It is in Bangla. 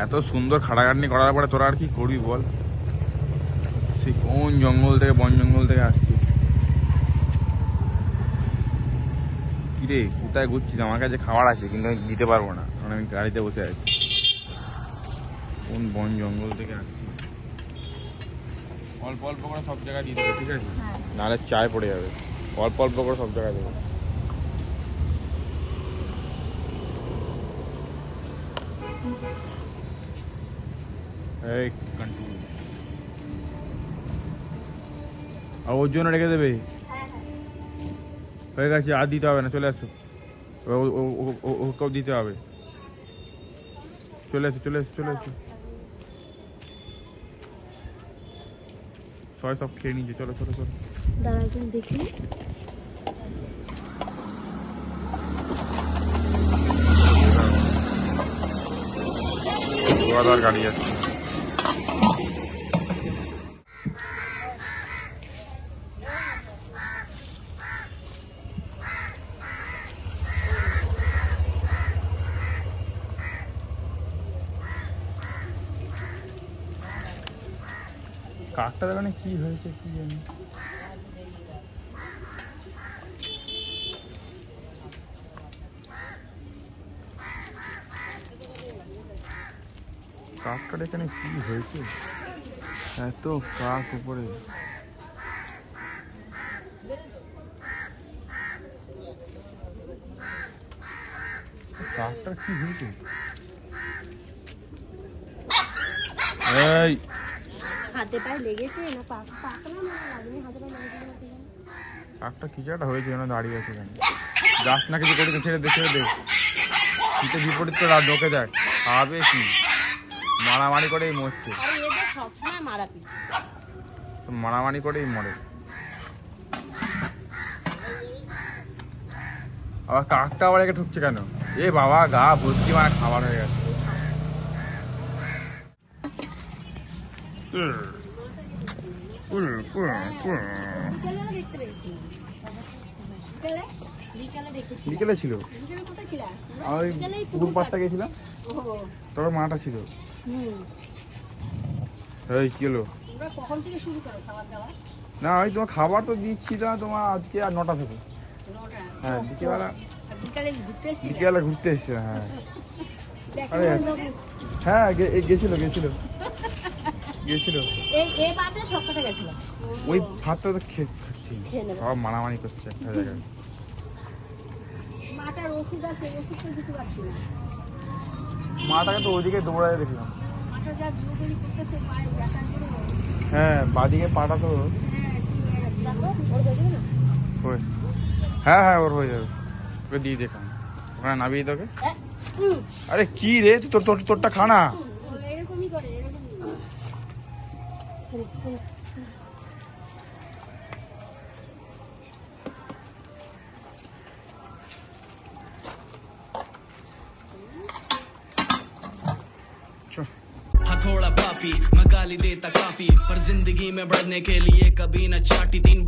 এত সুন্দর খাটাখাটনি করার পরে তোরা আর কি করবি বল? সেই কোন জঙ্গল থেকে, বন জঙ্গল থেকে আসছি। কিরে কোথায় ঘুরছিস? আমার কাছে খাবার আছে কিন্তু আমি দিতে পারবো না, কারণ আমি গাড়িতে বসে আছি। কোন বন জঙ্গল থেকে আসছি। অল্প অল্প করে সব জায়গায় দিয়ে দেবে, ঠিক আছে? নাহলে চায় পড়ে যাবে। অল্প অল্প করে সব জায়গায় দেবো। এই কন্টু আর ওর জন্য রেখে দেবে। হয়ে গেছে, আর দিতে হবে না, চলে আসো। ওকেও দিতে হবে। চলে এসো, চলে এসো, চলে এসো। সবাই সব খেয়ে নিয়েছে, চলো চলো চলো। দাঁড়া একজন দেখি। গাড়ি আছে। কাকটা দোকানে কি হয়েছে কি জানি। কাকটার এখানে কি হয়েছে? এত কাক উপরে। কাকটার কি হয়েছে? এই হাতে পায়ে লেগেছে না? পাকলা না লাগেনি, হাতে পায়ে লেগেছে। কাকটা কিছু একটা হয়েছে, যেন দাঁড়িয়ে আছে এখানে। যাস না কিছু করে, ছেড়ে দে ছেড়ে দে। শীতে বিপরীত তো রাত ঢোকে দেখ, খাবে কি? মারামারি করেই মরছে। সবসময় মারাপিট, মারামারি করেই মরে। আবার কাকটা আবার একে ঠুকছে কেন? এ বাবা, গা ভর্তি মানে খাবার হয়ে গেছে। বিকেলে ছিল, ওই পুকুর পাড়টা গেছিলাম, তোর মাটা ছিল। এই কি হলো? না ওই তোমার খাবার তো দিচ্ছি না তোমার, আজকে আর 9টা থেকে। হ্যাঁ বিকেলবেলা ঘুরতে এসছে। হ্যাঁ আরে হ্যাঁ গেছিল ওই ভাতটা তো খাচ্ছি, সব মারামারি করছে একটা জায়গায়। মাটাকে তো ওইদিকে দৌড়ায় দেখলাম। হ্যাঁ বাদিকে পাটা তো। হ্যাঁ হ্যাঁ ওর হয়ে যাবে, ওকে দিয়ে দেখাম ওখানে নামিয়ে তোকে। আরে কি রে, তোরটা খানা। हथौड़ा पापी मैं गाली देता काफी, पर जिंदगी में बढ़ने के लिए कभी न चाटी 3